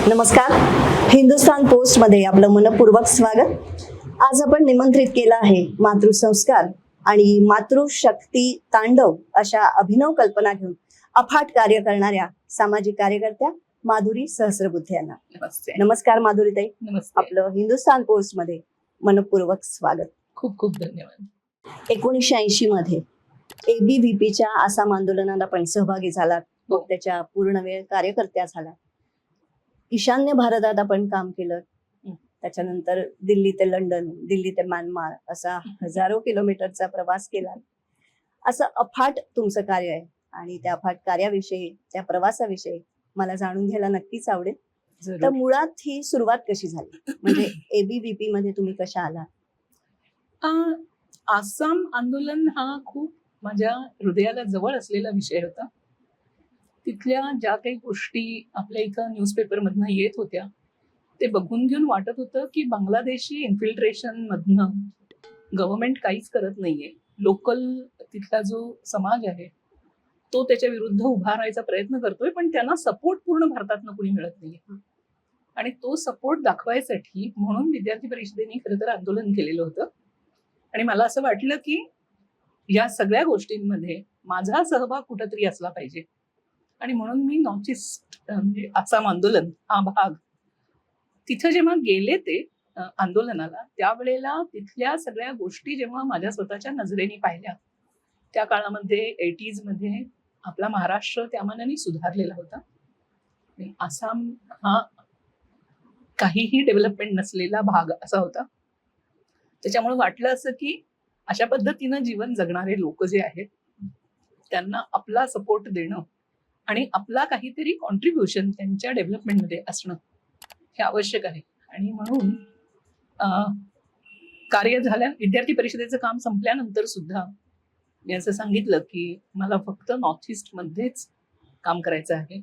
नमस्कार. हिंदुस्थान पोस्ट मध्ये आपलं मनपूर्वक स्वागत. आज आपण निमंत्रित केलं आहे मातृसंस्कार आणि मातृशक्ती तांडव अशा अभिनव कल्पना घेऊन अफाट कार्य करणाऱ्या सामाजिक कार्यकर्त्या माधुरी सहस्रबुद्धे यांना. नमस्ते. नमस्कार माधुरीताई. नमस्ते. आपलं हिंदुस्थान पोस्ट मध्ये मनपूर्वक स्वागत. खूप खूप धन्यवाद. 1980 मध्ये ABVPच्या आसाम आंदोलनाला पण सहभागी झालात. हो. त्याच्या पूर्ण वेळ कार्यकर्त्या झाला. ईशान्य भारतात आपण काम केलं. त्याच्यानंतर दिल्ली ते लंडन, दिल्ली ते म्यानमार असा हजारो किलोमीटरचा प्रवास केला. असं अफाट तुमचं कार्य आहे आणि त्या अफाट कार्याविषयी, त्या प्रवासाविषयी मला जाणून घ्यायला नक्कीच आवडेल. तर जरूर. मुळात ही सुरुवात कशी झाली, म्हणजे ABVP मध्ये तुम्ही कशा आला? आसाम आंदोलन हा खूप माझ्या हृदयाला जवळ असलेला विषय होता. तिथल्या ज्या काही गोष्टी आपल्या इथं न्यूजपेपरमधनं येत होत्या ते बघून घेऊन वाटत होतं की बांगलादेशी इन्फिल्ट्रेशन मधनं गव्हर्नमेंट काहीच करत नाहीये. लोकल तिथला जो समाज आहे तो त्याच्या विरुद्ध उभा राहायचा प्रयत्न करतोय, पण त्यांना सपोर्ट पूर्ण भारतातनं कुणी मिळत नाहीये. आणि तो सपोर्ट दाखवायसाठी म्हणून विद्यार्थी परिषदेने खरं तर आंदोलन केलेलं होतं. आणि मला असं वाटलं की या सगळ्या गोष्टींमध्ये माझा सहभाग कुठंतरी असला पाहिजे. आणि म्हणून मी नॉर्थ ईस्ट म्हणजे आसाम आंदोलन हा भाग तिथं जेव्हा गेले ते आंदोलनाला, त्यावेळेला तिथल्या सगळ्या गोष्टी जेव्हा माझ्या स्वतःच्या नजरेने पाहिल्या, त्या काळामध्ये 80s मध्ये आपला महाराष्ट्र त्या मानाने सुधारलेला होता. आसाम हा काहीही डेव्हलपमेंट नसलेला भाग असा होता. त्याच्यामुळे वाटलं असं की अशा पद्धतीनं जीवन जगणारे लोक जे आहेत त्यांना आपला सपोर्ट देणं आणि आपला काहीतरी कॉन्ट्रीब्युशन त्यांच्या डेव्हलपमेंटमध्ये असणं हे आवश्यक आहे. आणि म्हणून कार्य झाल्या विद्यार्थी परिषदेचं काम संपल्यानंतर सुद्धा मी असं सांगितलं की मला फक्त नॉर्थ ईस्ट मध्येच काम करायचं आहे.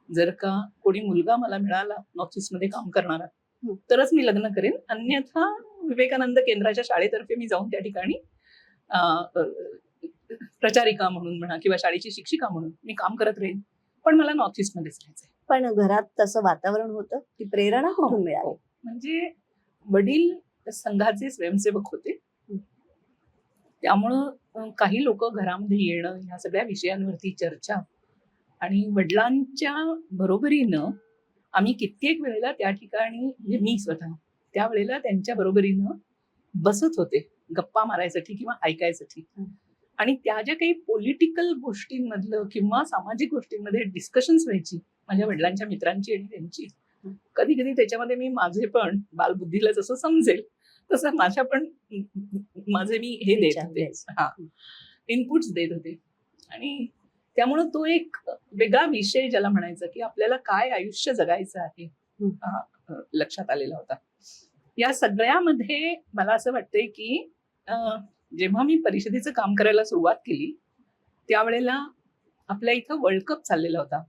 जर का कोणी मुलगा मला मिळाला नॉर्थ ईस्ट मध्ये काम करणारा तरच मी लग्न करेन, अन्यथा विवेकानंद केंद्राच्या शाळेतर्फे मी जाऊन त्या ठिकाणी प्रचारिका म्हणून म्हणा किंवा शाळेची शिक्षिका म्हणून मी काम करत राहीन, पण मला नॉर्थ ईस्ट मध्येच राहायचंय. पण घरात तसं वातावरण होतं, ती प्रेरणा कुठून मिळाली? म्हणजे वडील संघाचे स्वयंसेवक होते, त्यामुळं काही लोक घरामध्ये येणं, ह्या सगळ्या विषयांवरती चर्चा, आणि वडिलांच्या बरोबरीनं आम्ही कित्येक वेळेला त्या ठिकाणी, म्हणजे मी स्वतः त्यावेळेला त्यांच्या बरोबरीनं बसत होते गप्पा मारायसाठी किंवा ऐकायसाठी. आणि त्या ज्या काही पॉलिटिकल गोष्टींमधलं किंवा सामाजिक गोष्टींमध्ये डिस्कशन्स व्हायची माझ्या वडिलांच्या मित्रांची आणि त्यांची, कधी कधी त्याच्यामध्ये मी माझे पण बालबुद्धीला जसं समजेल तसं माझे मी हे देत होते, इनपुट्स देत होते. आणि त्यामुळं तो एक वेगळा विषय ज्याला म्हणायचा की आपल्याला काय आयुष्य जगायचं आहे लक्षात आलेला होता. या सगळ्यामध्ये मला असं वाटतंय की जेव्हा मी परिषदेचं काम करायला सुरुवात केली त्यावेळेला आपल्या इथं वर्ल्ड कप चाललेला होता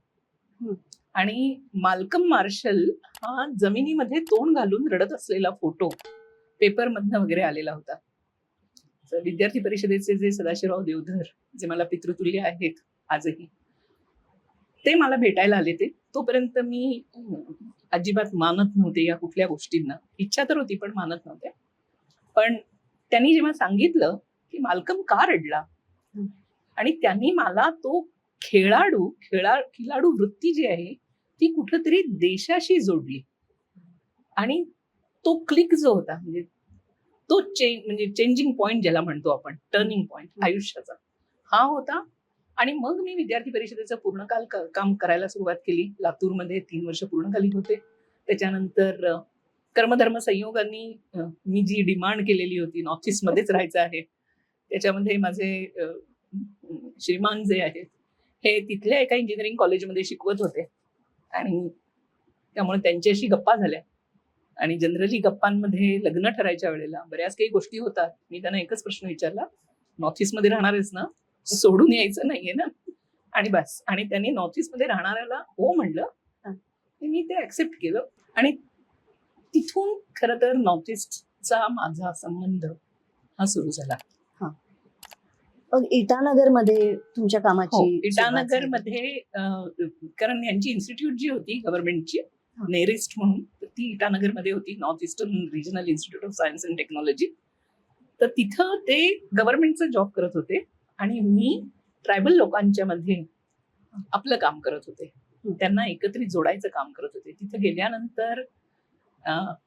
आणि माल्कम मार्शल हा जमिनीमध्ये तोंड घालून रडत असलेला फोटो पेपरमधनं वगैरे आलेला होता. विद्यार्थी परिषदेचे जे सदाशिवराव देवधर, जे मला पितृतुल्य आहेत आजही, ते मला भेटायला आले. तोपर्यंत मी अजिबात मानत नव्हते या कुठल्या गोष्टींना. इच्छा तर होती पण मानत नव्हते. पण त्यांनी जेव्हा सांगितलं की माल्कम का रडला, आणि त्यांनी मला तो खिलाडू वृत्ती जी आहे ती कुठंतरी देशाशी जोडली, आणि तो क्लिक जो होता, म्हणजे तो म्हणजे चेंजिंग पॉइंट ज्याला म्हणतो आपण, टर्निंग पॉइंट आयुष्याचा, हा होता. आणि मग मी विद्यार्थी परिषदेचं पूर्णकाल काम करायला सुरुवात केली. लातूरमध्ये 3 वर्ष पूर्णकाली होते. त्याच्यानंतर कर्मधर्म संयोगांनी मी जी डिमांड केलेली होती नॉर्थ ईस्ट मध्येच राहायचं आहे, त्याच्यामध्ये माझे श्रीमान जे आहेत हे तिथल्या एका इंजिनिअरिंग कॉलेजमध्ये शिकवत होते, आणि त्यामुळे त्यांच्याशी गप्पा झाल्या. आणि जनरली गप्पांमध्ये लग्न ठरायच्या वेळेला बऱ्याच काही गोष्टी होतात. मी त्यांना एकच प्रश्न विचारला, नॉर्थ ईस्ट मध्ये राहणार आहेस ना, सोडून यायचं नाहीये ना, आणि बस. आणि त्यांनी नॉर्थ ईस्ट मध्ये राहणाऱ्याला हो म्हणलं, मी ते ऍक्सेप्ट केलं. आणि तिथून खरं तर नॉर्थ ईस्टचा माझा संबंध हा सुरू झाला. मग इटानगरमध्ये तुमच्या कामाची? इटानगरमध्ये कारण यांची इन्स्टिट्यूट जी होती गव्हर्नमेंटची नेरिस्ट म्हणून. तर ती इटानगरमध्ये होती, north eastern regional institute of science and technology. तर तिथं ते गव्हर्नमेंटचा जॉब करत होते आणि मी ट्रायबल लोकांच्या मध्ये आपलं काम करत होते. त्यांना एकत्रित जोडायचं काम करत होते. तिथं गेल्यानंतर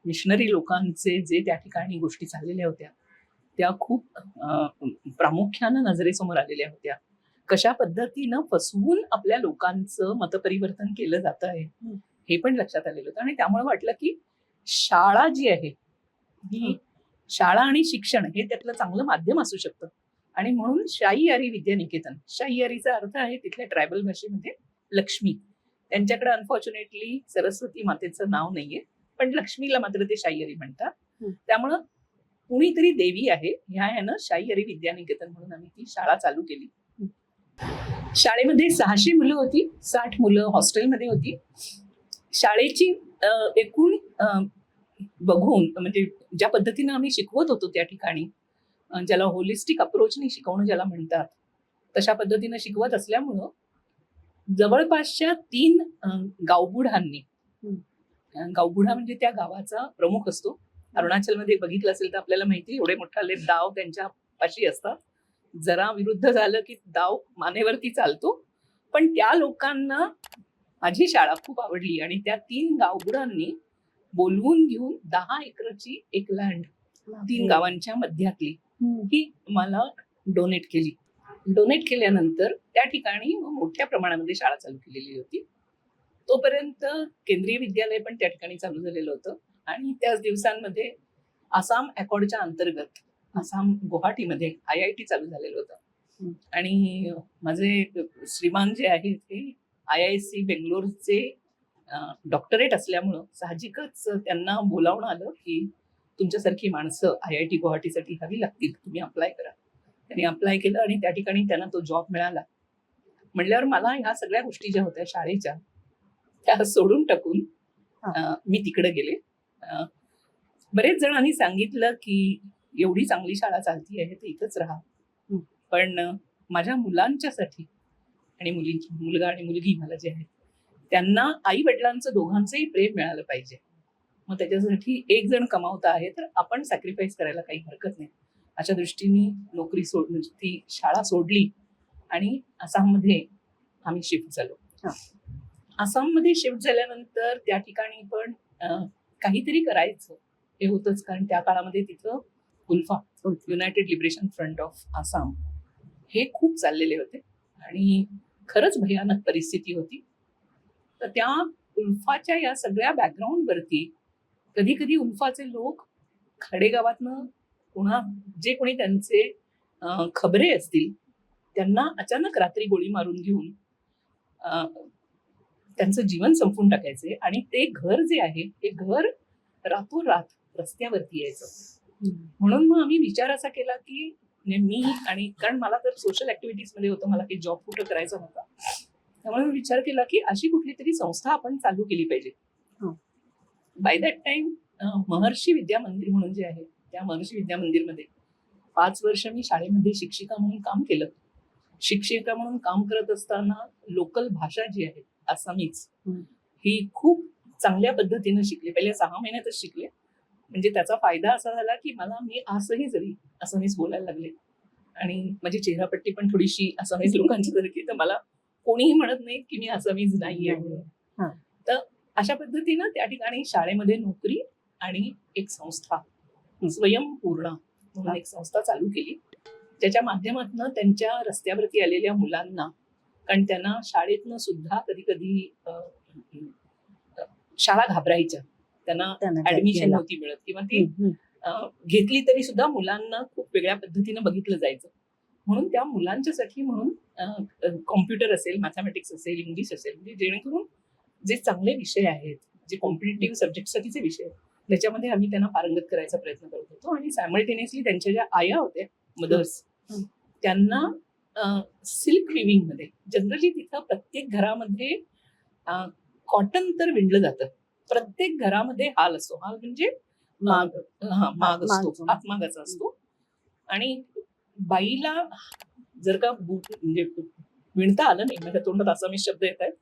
मिशनरी लोकांचे जे त्या ठिकाणी गोष्टी चाललेल्या होत्या त्या खूप प्रामुख्यानं नजरेसमोर आलेल्या होत्या. कशा पद्धतीनं फसवून आपल्या लोकांचं मतपरिवर्तन केलं जात आहे हे पण लक्षात आलेलं होतं. आणि त्यामुळे वाटलं की शाळा जी आहे ही शाळा आणि शिक्षण हे त्यातलं चांगलं माध्यम असू शकतं. आणि म्हणून शाहीयारी विद्यानिकेतन, शाहीयारीचा अर्थ आहे तिथल्या ट्रायबल भाषेमध्ये लक्ष्मी. त्यांच्याकडे अनफॉर्च्युनेटली सरस्वती मातेचं नाव नाहीये, पण लक्ष्मीला मात्र ते शाहीयारी म्हणतात. त्यामुळं कुणीतरी देवी आहे ह्या यानं शाहीयारी विद्यानिकेतन म्हणून आम्ही ती शाळा चालू केली. शाळेमध्ये 600 मुलं होती, 60 मुलं हॉस्टेलमध्ये होती. शाळेची एकूण बघून म्हणजे ज्या पद्धतीनं आम्ही शिकवत होतो त्या ठिकाणी, ज्याला होलिस्टिक अप्रोचने शिकवणं ज्याला म्हणतात, तशा पद्धतीनं शिकवत असल्यामुळं जवळपासच्या 3 गावबुढांनी, गावबुढा म्हणजे त्या गावाचा प्रमुख असतो. अरुणाचलमध्ये बघितलं असेल तर आपल्याला माहिती, एवढे मोठाले दाव त्यांच्या पाशी असतात. जरा विरुद्ध झालं की दाव मानेवरती चालतो. पण त्या लोकांना माझी शाळा खूप आवडली आणि त्या 3 गावबुढांनी बोलवून घेऊन 10 एकरची एक लँड 3 गावांच्या मध्यातली ही मला डोनेट केली. डोनेट केल्यानंतर त्या ठिकाणी मोठ्या प्रमाणामध्ये शाळा चालू केलेली होती. तोपर्यंत केंद्रीय विद्यालय पण त्या ठिकाणी चालू झालेलं होतं. आणि त्याच दिवसांमध्ये आसाम अकॉर्डच्या अंतर्गत आसाम गुवाहाटीमध्ये IIT चालू झालेलं होतं. आणि माझे श्रीमान जे आहेत ते IISc बेंगलोरचे डॉक्टरेट असल्यामुळं साहजिकच त्यांना बोलावणं आलं की तुमच्यासारखी माणसं IIT गुवाहाटीसाठी हवी लागतील, तुम्ही अप्लाय करा. त्यांनी अप्लाय केलं आणि त्या ठिकाणी त्यांना तो जॉब मिळाला. म्हटल्यावर मला ह्या सगळ्या गोष्टी ज्या होत्या शाळेच्या त्या सोडून टाकून मी तिकडे गेले. बरेच जणांनी सांगितलं की एवढी चांगली शाळा चालती आहे तर इथंच राहा. पण माझ्या मुलांच्यासाठी आणि मुलगा आणि मुलगी मला जे आहेत त्यांना आई वडिलांचं दोघांचंही प्रेम मिळालं पाहिजे. मग त्याच्यासाठी एक जण कमावता आहे तर आपण सॅक्रिफाईस करायला काही हरकत नाही. अशा दृष्टीने नोकरी ती शाळा सोडली आणि आसाममध्ये आम्ही शिफ्ट झालो. आसाममध्ये शिफ्ट झाल्यानंतर त्या ठिकाणी पण काहीतरी करायचं हे होतंच, कारण त्या काळामध्ये तिथं ULFA, United Liberation Front of Assam, हे खूप चाललेले होते आणि खरंच भयानक परिस्थिती होती. तर त्या उल्फाच्या या सगळ्या बॅकग्राऊंड वरती कधी कधी उल्फाचे लोक खेडेगावातनं जे कोणी त्यांचे खबरे असतील त्यांना अचानक रात्री गोळी मारून घेऊन त्यांचं जीवन संपवून टाकायचे आणि ते घर जे आहे ते घर रातोरात रस्त्यावरती यायचं. म्हणून मग आम्ही विचार असा केला की मी आणि कारण मला तर सोशल ऍक्टिव्हिटीज मध्ये होतं, मला काही जॉब कुठं करायचा होता, त्यामुळे मी विचार केला की अशी कुठली तरी संस्था आपण चालू केली पाहिजे. बाय दॅट टाइम महर्षी विद्या मंदिर म्हणून जे आहे त्या महर्षी विद्या मंदिरमध्ये 5 वर्ष मी शाळेमध्ये शिक्षिका म्हणून काम केलं. शिक्षिका म्हणून काम करत असताना लोकल भाषा जी आहे आसामीज ही खूप चांगल्या पद्धतीनं शिकले. पहिले 6 महिन्यातच शिकले. म्हणजे त्याचा फायदा असा झाला की मी आजही जरी आसामीज बोलायला लागले आणि माझी चेहरापट्टी पण थोडीशी आसामीज लोकांची सारखी, तर मला कोणीही म्हणत नाही की मी आसामीज नाही आहे. तर अशा पद्धतीनं त्या ठिकाणी शाळेमध्ये नोकरी आणि एक संस्था स्वयंपूर्ण म्हणून एक संस्था चालू केली, ज्याच्या माध्यमातून त्यांच्या रस्त्यावरती आलेल्या मुलांना, कारण त्यांना शाळेतनं सुद्धा कधी कधी शाळा घाबरायच्या, त्यांना ऍडमिशन नव्हती मिळत किंवा ती घेतली तरी सुद्धा मुलांना खूप वेगळ्या पद्धतीनं बघितलं जायचं. म्हणून त्या मुलांच्यासाठी म्हणून कॉम्प्युटर असेल, मॅथमॅटिक्स असेल, इंग्लिश असेल, म्हणजे जेणेकरून जे चांगले विषय आहेत, जे कॉम्पिटेटिव्ह सब्जेक्टसाठीचे विषय आहेत, त्याच्यामध्ये आम्ही त्यांना पारंगत करायचा प्रयत्न करत होतो. आणि सायमल्टेनियसली त्यांच्या ज्या आया होत्या मदर्स, त्यांना सिल्क विविंग मध्ये, जनरली तिथं प्रत्येक घरामध्ये कॉटन तर विणलं जातं, प्रत्येक घरामध्ये हाल असतो. हाल म्हणजे माग असतो, हातमागाचा असतो. आणि बाईला जर का म्हणजे विणता आलं नाही, माझ्या तोंडात आसामी शब्द येत आहेत,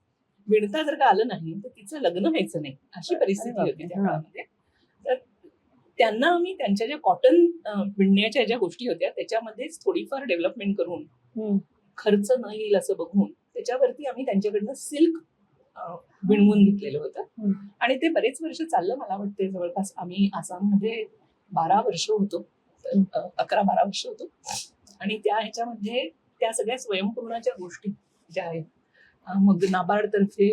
विणता जर का आलं नाही तर तिचं लग्न व्हायचं नाही, अशी परिस्थिती होती त्या हा. काळामध्ये. तर त्यांना आम्ही त्यांच्या ज्या कॉटन विणण्याच्या ज्या गोष्टी होत्या त्याच्यामध्येच थोडीफार डेव्हलपमेंट करून हम्म. खर्च न येईल असं बघून त्याच्यावरती आम्ही त्यांच्याकडनं सिल्क विणवून घेतलेलं होतं. हम्म. आणि ते बरेच वर्ष चाललं. मला वाटते जवळपास आम्ही आसाममध्ये 12 वर्ष होतो, 11-12 वर्ष होतो. आणि त्या ह्याच्यामध्ये त्या सगळ्या स्वयंपूर्णाच्या गोष्टी ज्या आहेत, मग नाबार्ड तर्फे,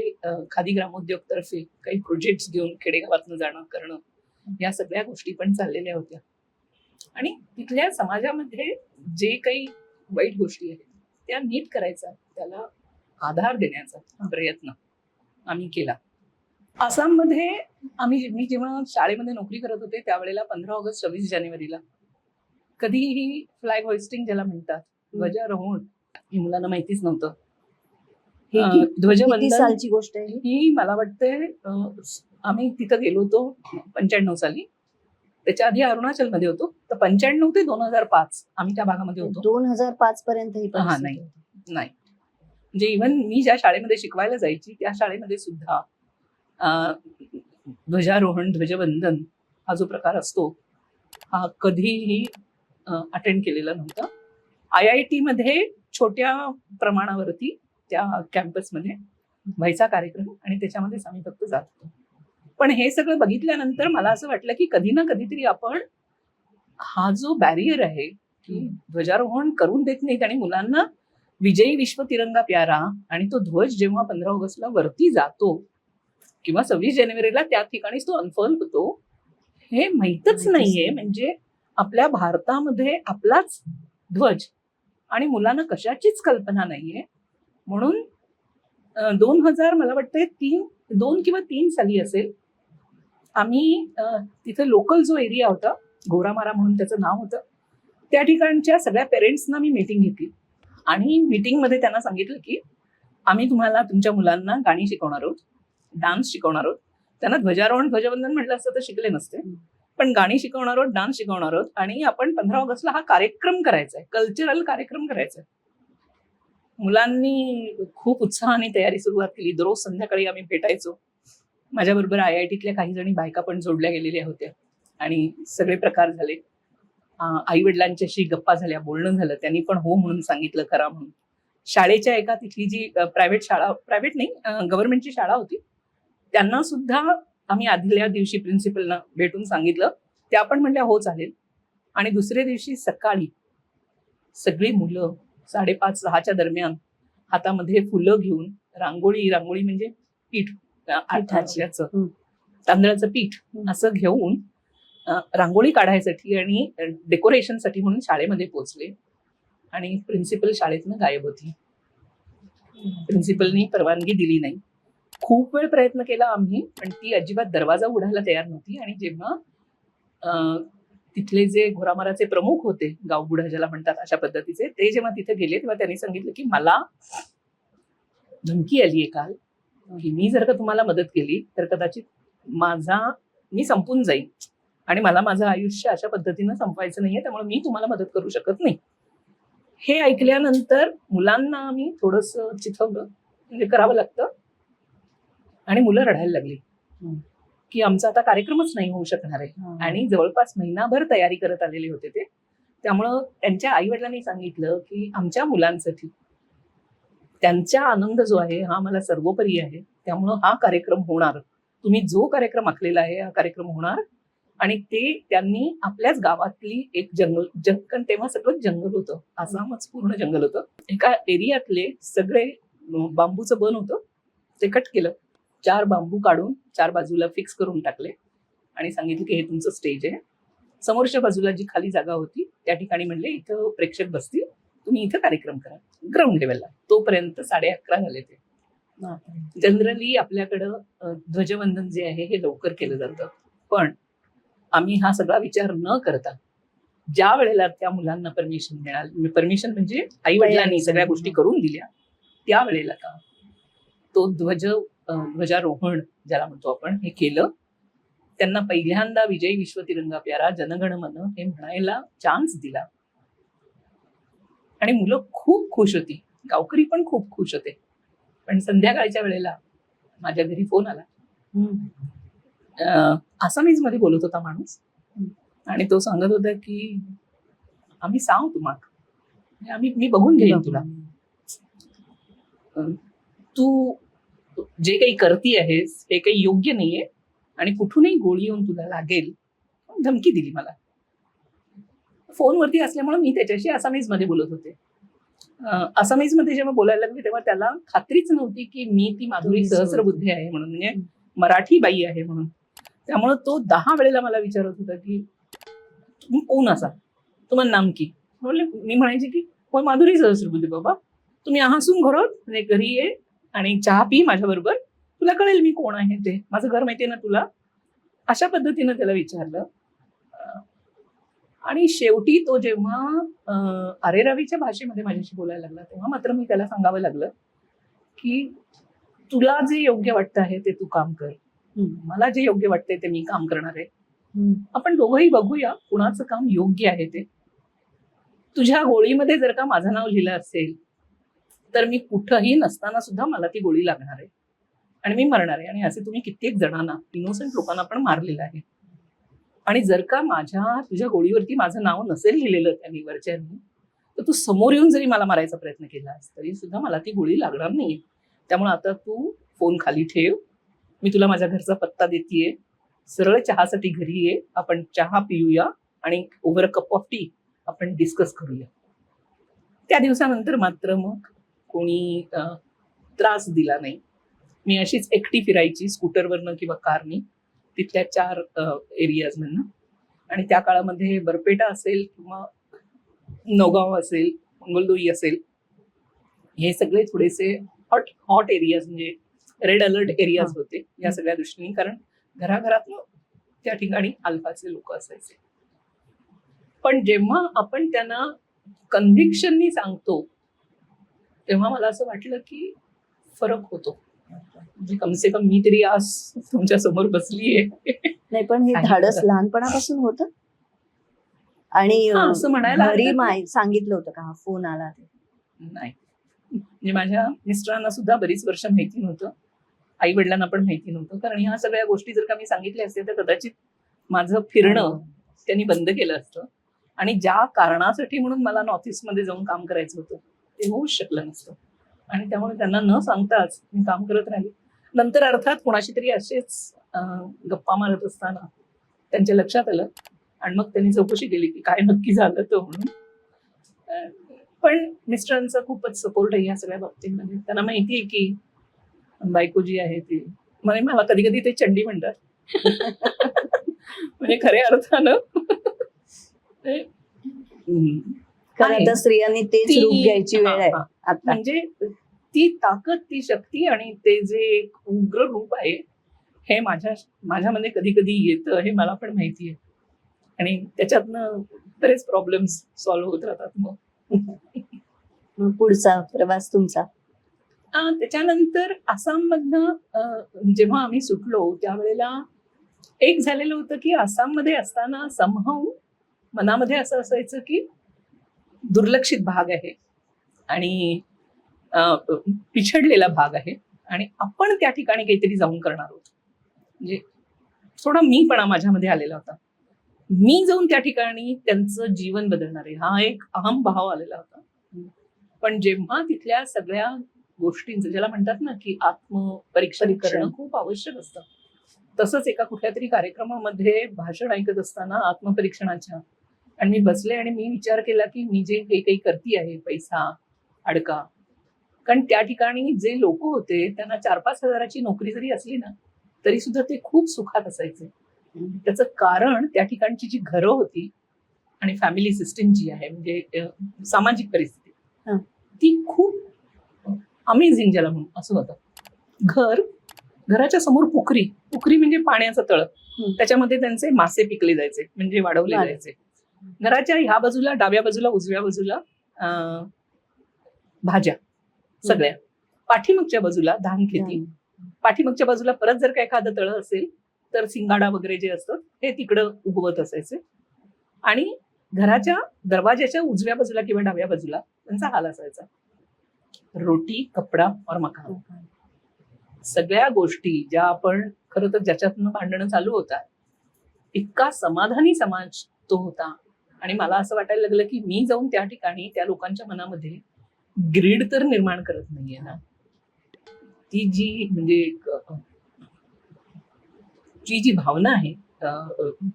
खादी ग्रामोद्योग तर्फे काही प्रोजेक्ट्स घेऊन खेडेगावातनं जाणं करणं, या सगळ्या गोष्टी पण चाललेल्या होत्या. आणि तिथल्या समाजामध्ये जे काही वाईट गोष्टी आहेत त्या नीट करायचा, त्याला आधार देण्याचा प्रयत्न आम्ही केला. आसाममध्ये मी जेव्हा शाळेमध्ये नोकरी करत होते त्यावेळेला 15 ऑगस्ट 26 जानेवारीला कधीही फ्लॅग होइस्टिंग ज्याला म्हणतात, ध्वजारोहण, ही मुलांना माहितीच नव्हतं. ही किती ध्वजवंदन सालची गोष्ट आहे? ही मला वाटते आम्ही तिथं गेलो होतो 95 साली. त्याच्या आधी अरुणाचलमध्ये होतो. तर 95 ते 2005 आम्ही त्या भागामध्ये होतो. 2005 पर्यंत ही हा, परिस्थिती नाही. होती. नाही, म्हणजे इव्हन मी ज्या शाळेमध्ये शिकवायला जायची त्या शाळेमध्ये सुद्धा ध्वजारोहण, ध्वजवंदन हा जो प्रकार असतो हा कधीही अटेंड केलेला नव्हता. IIT मध्ये छोट्या प्रमाणावरती त्या कॅम्पसमध्ये व्हायचा कार्यक्रम आणि त्याच्यामध्येच आम्ही फक्त जात होतो. पण हे सगळं बघितल्यानंतर मला असं वाटलं की कधी ना कधीतरी आपण हा जो बॅरियर आहे की ध्वजारोहण करून देत नाहीत आणि मुलांना विजयी विश्व तिरंगा प्यारा आणि तो ध्वज जेव्हा 15 ऑगस्टला वरती जातो किंवा 26 जानेवारीला त्या ठिकाणीच तो अनफर्ल होतो, हे माहीतच नाहीये. म्हणजे आपल्या भारतामध्ये आपलाच ध्वज आणि मुलांना कशाचीच कल्पना नाहीये. म्हणून 2000 मला वाटतं 2 किंवा 3 साली असेल, आम्ही तिथे लोकल जो एरिया होता, गोरामारा म्हणून त्याचं नाव होतं, त्या ठिकाणच्या सगळ्या पेरेंट्सना मी मीटिंग घेतली आणि मीटिंगमध्ये त्यांना सांगितलं की आम्ही तुम्हाला तुमच्या मुलांना गाणी शिकवणार आहोत, डान्स शिकवणार आहोत. त्यांना ध्वजारोहण, ध्वजवंदन म्हटलं असतं तर शिकले नसते, पण गाणी शिकवणार आहोत, डान्स शिकवणार आहोत आणि आपण 15 ऑगस्टला हा कार्यक्रम करायचा आहे, कल्चरल कार्यक्रम करायचा आहे. मुलांनी खूप उत्साहाने तयारी सुरुवात केली. दररोज संध्याकाळी आम्ही भेटायचो. माझ्याबरोबर IITतल्या काही जणी बायका पण जोडल्या गेलेल्या होत्या आणि सगळे प्रकार झाले. आई वडिलांच्याशी गप्पा झाल्या, बोलणं झालं. त्यांनी पण हो म्हणून सांगितलं करा म्हणून. शाळेच्या एका तिथली जी प्रायव्हेट नाही, गव्हर्नमेंटची शाळा होती, त्यांना सुद्धा आम्ही आदल्या दिवशी प्रिन्सिपलना भेटून सांगितलं. त्या पण म्हणल्या हो चालेल. आणि दुसऱ्या दिवशी सकाळी सगळी मुलं 5:30-6च्या दरम्यान हातामध्ये फुलं घेऊन रांगोळी म्हणजे पीठ, पिठाचं. तांदळाचं पीठ असं घेऊन रांगोळी काढायसाठी आणि डेकोरेशनसाठी म्हणून शाळेमध्ये पोहोचले आणि प्रिन्सिपल शाळेतनं गायब होती. प्रिन्सिपलनी परवानगी दिली नाही. खूप वेळ प्रयत्न केला आम्ही, पण ती अजिबात दरवाजा उघडायला तयार नव्हती. आणि जेव्हा तिथले जे घोरामाराचे प्रमुख होते, गावबुढा ज्याला म्हणतात अशा पद्धतीचे, ते जेव्हा तिथे गेले तेव्हा त्यांनी सांगितलं की मला धमकी आली आहे काल की मी जर का तुम्हाला मदत केली तर कदाचित मी संपून जाईन आणि मला माझं आयुष्य अशा पद्धतीनं संपवायचं नाहीये, त्यामुळे मी तुम्हाला मदत करू शकत नाही. हे ऐकल्यानंतर मुलांना आम्ही थोडंसं चिथवलं, म्हणजे करावं लागतं, आणि मुलं रडायला लागली की आमचा आता कार्यक्रमच नाही होऊ शकणार आहे. आणि जवळपास महिनाभर तयारी करत आलेले होते ते. त्यामुळं त्यांच्या आई वडिलांनी सांगितलं की आमच्या मुलांसाठी त्यांचा आनंद जो आहे हा मला सर्वोपरी आहे, त्यामुळं हा कार्यक्रम होणार, तुम्ही जो कार्यक्रम आखलेला आहे हा कार्यक्रम होणार. आणि ते त्यांनी आपल्याच गावातली एक जंगल, तेव्हा सगळं जंगल होतं, आसामच पूर्ण जंगल होतं, एका एरियातले सगळे बांबूचं बन होतं, ते कट केलं, 4 बांबू काढून 4 बाजूला फिक्स करून टाकले आणि सांगितलं की हे तुमचं स्टेज आहे. समोरच्या बाजूला जी खाली जागा होती त्या ठिकाणी म्हणले इथं प्रेक्षक बसतील, तुम्ही इथं कार्यक्रम करा ग्राउंड लेवलला. तोपर्यंत 11:30 झाले ते. जनरली आपल्याकडं ध्वजवंदन जे आहे हे लवकर केलं जातं, पण आम्ही हा सगळा विचार न करता ज्या वेळेला त्या मुलांना परमिशन म्हणजे आई वडिलांनी सगळ्या गोष्टी करून दिल्या, त्यावेळेला का तो ध्वजारोहण ज्याला म्हणतो आपण हे केलं. त्यांना पहिल्यांदा विजयी विश्व तिरंगा प्यारा जनगण मन हे म्हणायला चान्स दिला आणि मुलं खूप खुश होती, गावकरी पण खूप खुश होते. पण संध्याकाळच्या वेळेला माझ्या घरी फोन आला. हम्म. आसामीज मध्ये बोलत होता माणूस हम्म. आणि तो सांगत होता की आम्ही सांग तुम्हाला मी बघून घेईन तुला. तू जे काही करती आहेस हे काही योग्य नाहीये आणि कुठूनही गोळी येऊन तुला लागेल. धमकी दिली मला. फोनवरती असल्यामुळे मी त्याच्याशी आसामीज मध्ये बोलत होते. आसामीज मध्ये जेव्हा बोलायला लागले तेव्हा त्याला खात्रीच नव्हती की मी ती माधुरी सहस्रबुद्धे आहे म्हणून, म्हणजे मराठी बाई आहे म्हणून. त्यामुळे तो 10 वेळेला मला विचारत होता की तुम्ही कोण असा, तुम्हाला नाम की. मी म्हणायचे की होय माधुरी सहस्रबुद्धे बाबा, तुम्ही हसून घरी ये आणि चहा पी माझ्या बरोबर, तुला कळेल मी कोण आहे ते, माझं घर माहितीये ना तुला. अशा पद्धतीनं त्याला विचारलं. आणि शेवटी तो जेव्हा अरेरावीच्या भाषेमध्ये माझ्याशी बोलायला लागला तेव्हा मात्र मी त्याला सांगावं लागलं की तुला जे योग्य वाटतं आहे ते तू काम कर, मला जे योग्य वाटतंय ते मी काम करणार आहे. आपण दोघंही बघूया कुणाचं काम योग्य आहे ते. तुझ्या गोळीमध्ये जर का माझं नाव लिहिलं असेल तर मी कुठंही नसताना सुद्धा मला ती गोळी लागणार आहे आणि मी मरणार आहे. आणि असे तुम्ही कित्येक जणांना, इनोसेंट लोकांना पण मारलेलं आहे. आणि जर का तुझ्या गोळीवरती माझं नाव नसेल लिहिलेलं त्यांनी वरच्यांनी, तर तू समोर येऊन जरी मला मारायचा प्रयत्न केलास तरी सुद्धा मला ती गोळी लागणार नाही. त्यामुळे आता तू फोन खाली ठेव, मी तुला माझ्या घरचा पत्ता देतेय, सरळ चहासाठी घरी ये, आपण चहा पिऊया आणि over a cup of T आपण डिस्कस करूया. त्या दिवसानंतर मात्र मग कोणी त्रास दिला नाही. मी अशीच एकटी फिरायची स्कूटरवरनं किंवा कारनी तिथल्या 4 एरियाज मधनं. आणि त्या काळामध्ये बरपेटा असेल किंवा नौगाव असेल, मंगलदोई असेल, हे सगळे थोडेसे हॉट एरियाज, म्हणजे रेड अलर्ट एरियाज होते या सगळ्या दृष्टीने. कारण घराघरात त्या ठिकाणी अल्फाचे लोक असायचे. पण जेव्हा आपण त्यांना कन्व्हिक्शननी सांगतो तेव्हा मला असं वाटलं की फरक होतो. म्हणजे कमसे कम मी तरी आज तुमच्या समोर बसलीये. नाही पण हे धाडस लहानपणापासून होतं आणि असं म्हणायला घरी सांगितलं होतं का फोन आला ते? नाही, म्हणजे माझ्या मिस्टरांना सुद्धा बरीच वर्ष माहिती नव्हतं, आई वडिलांना पण माहिती नव्हतं. कारण ह्या सगळ्या गोष्टी जर का मी सांगितल्या असते तर कदाचित माझं फिरणं त्यांनी बंद केलं असतं आणि ज्या कारणासाठी म्हणून मला नॉर्थ ईस्ट मध्ये जाऊन काम करायचं होतं ते होऊच शकलं नसतं. आणि त्यामुळे त्यांना न सांगताच मी काम करत राहिले. नंतर अर्थात कोणाशी तरी असेच गप्पा मारत असताना त्यांच्या लक्षात आलं आणि मग त्यांनी चौकशी केली की काय नक्की झालं तो म्हणून. पण मिस्टरांचा खूपच सपोर्ट आहे या सगळ्या बाबतीमध्ये. त्यांना माहिती आहे की बायको जी आहे ती, मला कधी कधी ते चंडी म्हणतात. म्हणजे खऱ्या अर्थानं खरं तर स्त्रियांनी तेच रूप घ्यायची वेळ आहे आता. म्हणजे ती ताकद, ती शक्ती आणि ते जे एक उग्र रूप आहे हे माझ्यामध्ये कधी कधी येतं, हे मला पण माहिती आहे. आणि त्याच्यातनं बरेच प्रॉब्लेम्स सॉल्व्ह होत राहतात. मग पुढचा प्रवास तुमचा? त्याच्यानंतर आसाममधनं जेव्हा आम्ही सुटलो त्यावेळेला एक झालेलं होतं की आसाममध्ये असताना समहाऊ मनामध्ये असं असायचं की दुर्लक्षित भाग आहे आणि पिछडलेला भाग आहे आणि आपण त्या ठिकाणी काहीतरी जाऊन करणार आहोत. म्हणजे थोडा मीपणा माझ्यामध्ये आलेला होता. मी जाऊन त्या ठिकाणी त्यांचं जीवन बदलणार आहे हा एक अहम भाव आलेला होता. पण जेव्हा तिथल्या सगळ्या गोष्टींचं, ज्याला म्हणतात ना की आत्मपरीक्षण करणं खूप आवश्यक असतं, तसंच एका कुठल्या तरी कार्यक्रमामध्ये भाषण ऐकत असताना आत्मपरीक्षणाच्या, आणि मी बसले आणि मी विचार केला की मी जे काही करते आहे पैसा अडका, कारण त्या ठिकाणी जे लोक होते त्यांना 4-5 हजाराची नोकरी जरी असली ना तरी सुद्धा ते खूप सुखात असायचे. त्याचं कारण त्या ठिकाणची जी घरं होती आणि फॅमिली सिस्टीम जी आहे, म्हणजे सामाजिक परिस्थिती, ती खूप अमेझिंग ज्याला म्हणून असं होतं. घराच्या समोर पुखरी म्हणजे पाण्याचं तळ, त्याच्यामध्ये त्यांचे मासे पिकले जायचे, म्हणजे वाढवले जायचे. घराच्या ह्या बाजूला, डाव्या बाजूला, उजव्या बाजूला भाज्या सगळ्या, पाठीमागच्या बाजूला धान खेती, पाठीमागच्या बाजूला परत जर का एखादं तळ असेल तर सिंगाडा वगैरे जे असतं हे तिकडं उगवत असायचे. आणि घराच्या दरवाजाच्या उजव्या बाजूला किंवा डाव्या बाजूला त्यांचा हाल असायचा, रोटी कपडा और मकान. सगळ्या गोष्टी ज्या आपण खरं तर ज्याच्यातनं भांडणं चालू होतात, इतका समाधानी समाज तो होता. आणि मला असं वाटायला लागलं की मी जाऊन त्या ठिकाणी त्या लोकांच्या मनामध्ये ग्रीड तर निर्माण करत नाहीये ना. ती जी म्हणजे जी भावना आहे,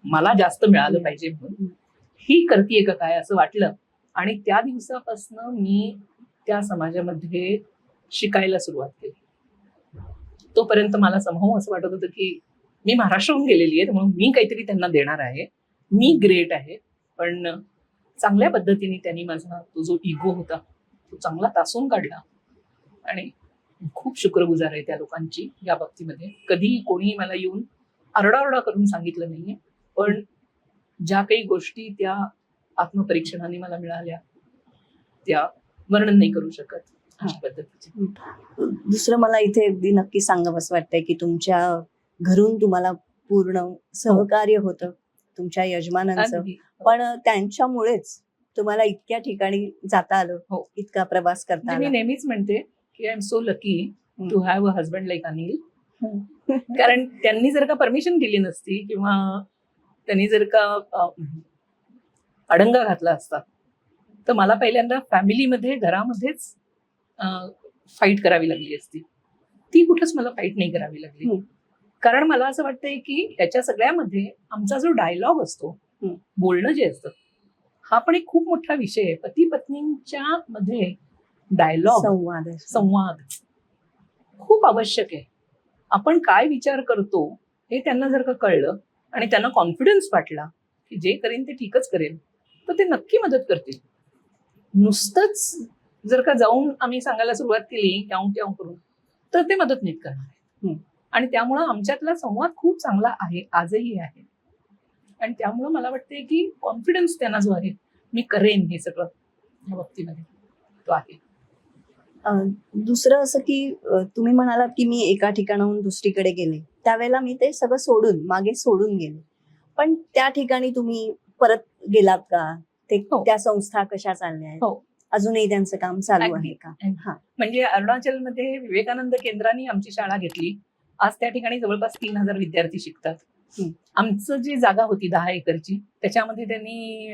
मला जास्त मिळालं पाहिजे म्हणून ही करतीये का काय असं वाटलं. आणि त्या दिवसापासून मी त्या समाजामध्ये शिकायला सुरुवात केली. तोपर्यंत मला समहाऊ असं वाटत होतं की मी महाराष्ट्राहून गेलेली आहे, म्हणून मी काहीतरी त्यांना देणार आहे, मी ग्रेट आहे. पण चांगल्या पद्धतीने त्यांनी माझा तो जो इगो होता तो चांगला तासून काढला. आणि खूप शुक्रगुजार आहे त्या लोकांची या बाबतीमध्ये. कधी कोणी मला येऊन आरडाओरडा करून सांगितलं नाहीये, पण ज्या काही गोष्टी त्या आत्मपरीक्षणाने मला मिळाल्या त्या वर्णन नाही करू शकत अशा पद्धतीचे. दुसरं मला इथे अगदी नक्की सांगावंसं वाटतंय की तुमच्या घरून तुम्हाला पूर्ण सहकार्य होतं तुमच्या यजमानांचं, अगदी. पण त्यांच्यामुळेच तुम्हाला इतक्या ठिकाणी जाता आलं, हो. इतका प्रवास करता म्हणजे मी आला. नेहमीच म्हणते की I am so lucky to have a husband like Anil. Hmm. कारण त्यांनी जर का परमिशन दिली नसती किंवा त्यांनी जर का अडंगा घातला असता तर मला पहिल्यांदा फॅमिलीमध्ये घरामध्येच फाईट करावी लागली असती. ती कुठंच मला फाईट नाही करावी लागली. हम्म. कारण मला असं वाटतंय की याच्या सगळ्यामध्ये आमचा जो डायलॉग असतो, बोलणं जे असतं, हा पण एक खूप मोठा विषय आहे. पती पत्नींच्या मध्ये डायलॉग, संवाद संवाद खूप आवश्यक आहे. आपण काय विचार करतो हे त्यांना जर का कळलं आणि त्यांना कॉन्फिडन्स वाटला की जे करेन ते ठीकच करेन, तर ते नक्की मदत करतील. नुसतंच जर का जाऊन आम्ही सांगायला सुरुवात केली क्याऊ क्याऊ करून तर ते मदत नाहीत करणार. आणि त्यामुळं आमच्यातला संवाद खूप चांगला आहे, आजही आहे. आणि त्यामुळं मला वाटतंय की कॉन्फिडन्स त्यांना जो आहे मी करेन हे सगळं या बाबतीमध्ये तो आहे. दुसरं असं की तुम्ही म्हणालात की मी एका ठिकाणाहून दुसरीकडे गेले, त्यावेळेला मी ते सगळं सोडून मागे सोडून गेले, पण त्या ठिकाणी तुम्ही परत गेलात का? ते हो. त्या संस्था कशा चालल्या आहेत? हो. अजूनही त्यांचं काम चालू अगदी. आहे का? हा. म्हणजे अरुणाचलमध्ये विवेकानंद केंद्राने आमची शाळा घेतली. आज त्या ठिकाणी जवळपास 3000 विद्यार्थी शिकतात. आमचं जी जागा होती 10 एकरची त्याच्यामध्ये त्यांनी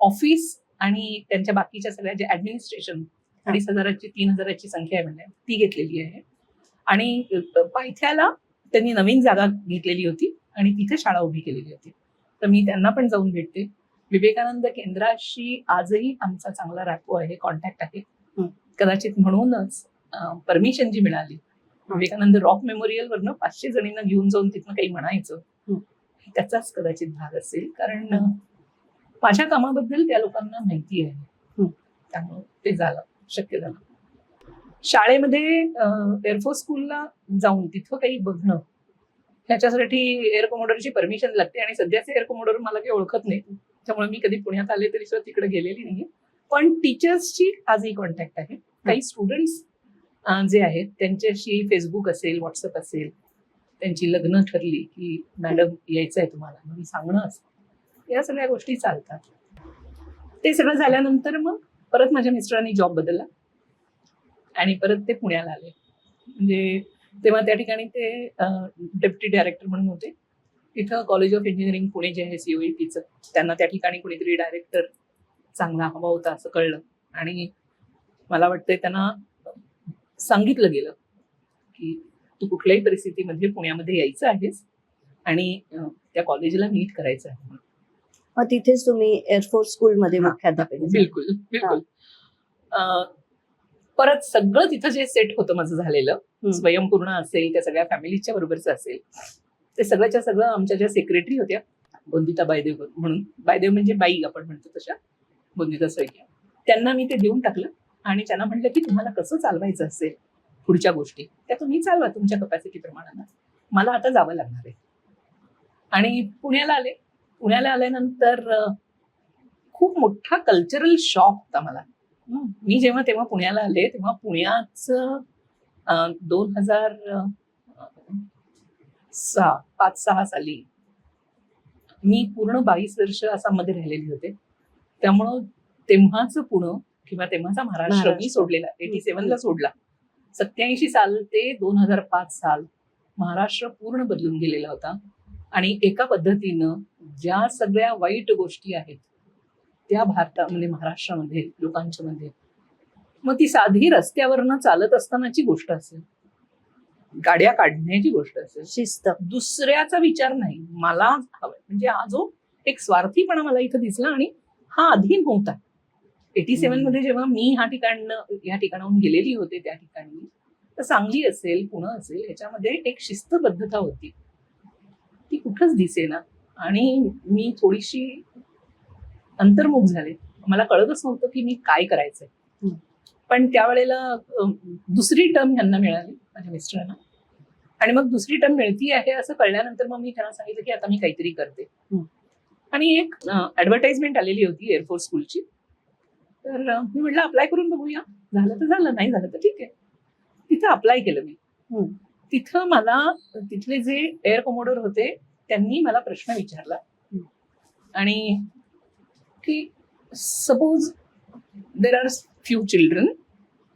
ऑफिस आणि त्यांच्या बाकीच्या सगळ्या जे ऍडमिनिस्ट्रेशन 2,500ची 3,000ची संख्या आहे म्हणजे ती घेतलेली आहे. आणि पायथ्याला त्यांनी नवीन जागा घेतलेली होती आणि तिथे शाळा उभी केलेली होती. तर मी त्यांना पण जाऊन भेटते. विवेकानंद केंद्राशी आजही आमचा चांगला रॅपो आहे, कॉन्टॅक्ट आहे. कदाचित म्हणूनच परमिशन जी मिळाली विवेकानंद रॉक मेमोरियल वरनं 500 जणींना घेऊन जाऊन तिथनं काही म्हणायचं, त्याचाच कदाचित भाग असेल. कारण माझ्या कामाबद्दल त्या लोकांना माहिती आहे, त्यामुळे ते झालं, शक्य झालं. शाळेमध्ये एअरफोर्स स्कूलला जाऊन तिथं काही बघणं ह्याच्यासाठी एअर कमोडरची परमिशन लागते. आणि सध्याचे एअर कमोडर मला काही ओळखत नाही, त्यामुळे मी कधी पुण्यात आले तरी सुद्धा तिकडे गेलेली नाहीये. पण टीचर्सची आजही कॉन्टॅक्ट आहे. काही स्टुडंट्स जे आहेत त्यांच्याशी फेसबुक असेल, व्हॉट्सअप असेल, त्यांची लग्न ठरली की मॅडम यायचं आहे तुम्हाला म्हणून सांगणं असतं, या सगळ्या गोष्टी चालतात. ते सगळं झाल्यानंतर मग परत माझ्या मिस्टरांनी जॉब बदलला आणि परत ते पुण्याला आले. म्हणजे तेव्हा त्या ठिकाणी ते डेप्युटी डायरेक्टर म्हणून होते. तिथं कॉलेज ऑफ इंजिनिअरिंग पुणे जे आहे COEPचं, त्यांना त्या ठिकाणी कोणीतरी डायरेक्टर चांगला हवा होता असं कळलं. आणि मला वाटतंय त्यांना सांगितलं गेलं की तू कुठल्याही परिस्थितीमध्ये पुण्यामध्ये यायचं आहेस आणि त्या कॉलेजला मीट करायचं आहे. मग तिथेच तुम्ही एअरफोर्स स्कूलमध्ये मुख्याध्यापक. बिलकुल बिलकुल. परत सगळं तिथं जे सेट होतं माझं झालेलं, स्वयंपूर्ण असेल, त्या सगळ्या फॅमिलीच्या बरोबरचं असेल, ते सगळ्याच्या सगळं आमच्या ज्या सेक्रेटरी होत्या बोंदिता बायदेव म्हणून, बायदेव म्हणजे बाई आपण म्हणतो तशा, बोंदिता सैकिया, त्यांना मी ते देऊन टाकलं. आणि त्यांना म्हटलं की तुम्हाला कसं चालवायचं असेल पुढच्या गोष्टी त्या तुम्ही चालवा तुमच्या कपॅसिटी प्रमाणात, मला आता जावं लागणार आहे. आणि पुण्याला आले. पुण्याला आल्यानंतर खूप मोठा कल्चरल शॉक होता मला. मी तेव्हा पुण्याला आले तेव्हा पुण्याचं 2005-6 साली मी पूर्ण 22 वर्ष आसाममध्ये राहिलेली होते. त्यामुळं तेव्हाचं पुणे किंवा तेव्हाचा महाराष्ट्र मी सोडलेला, 87ला सोडला. 87 साल ते 2005 साल महाराष्ट्र पूर्ण बदलून गेलेला होता. आणि एका पद्धतीनं ज्या सगळ्या वाईट गोष्टी आहेत त्या भारतामध्ये, महाराष्ट्रामध्ये लोकांच्या मध्ये, मग ती साधी रस्त्यावरनं चालत असतानाची गोष्ट असेल, गाड्या काढण्याची गोष्ट असेल, शिस्त. दुसऱ्याचा विचार नाही, मला हवंय, म्हणजे हा जो एक स्वार्थीपणा मला इथं दिसला. आणि हा आधी नव्हता. 87 मध्ये जेव्हा मी ह्या ठिकाणाहून गेलेली होते त्या ठिकाणी, तर सांगली असेल, पुणे असेल, ह्याच्यामध्ये एक शिस्तबद्धता होती, ती कुठंच दिसेना. आणि मी थोडीशी अंतर्मुख झाले. मला कळतच नव्हतं की मी काय करायचंय. पण त्यावेळेला दुसरी टर्म यांना मिळाली, माझ्या मिस्टरांना. आणि मग दुसरी टर्म मिळती आहे असं कळल्यानंतर मग मी त्यांना सांगितलं की आता मी काहीतरी करते. आणि एक ऍडव्हर्टाइजमेंट आलेली होती एअरफोर्स स्कूलची. तर मी म्हटलं अप्लाय करून बघूया, झालं तर झालं, नाही झालं तर ठीक आहे. तिथं अप्लाय केलं मी. तिथं मला तिथले जे एअर कमोडर होते त्यांनी मला प्रश्न विचारला, आणि की suppose there are few children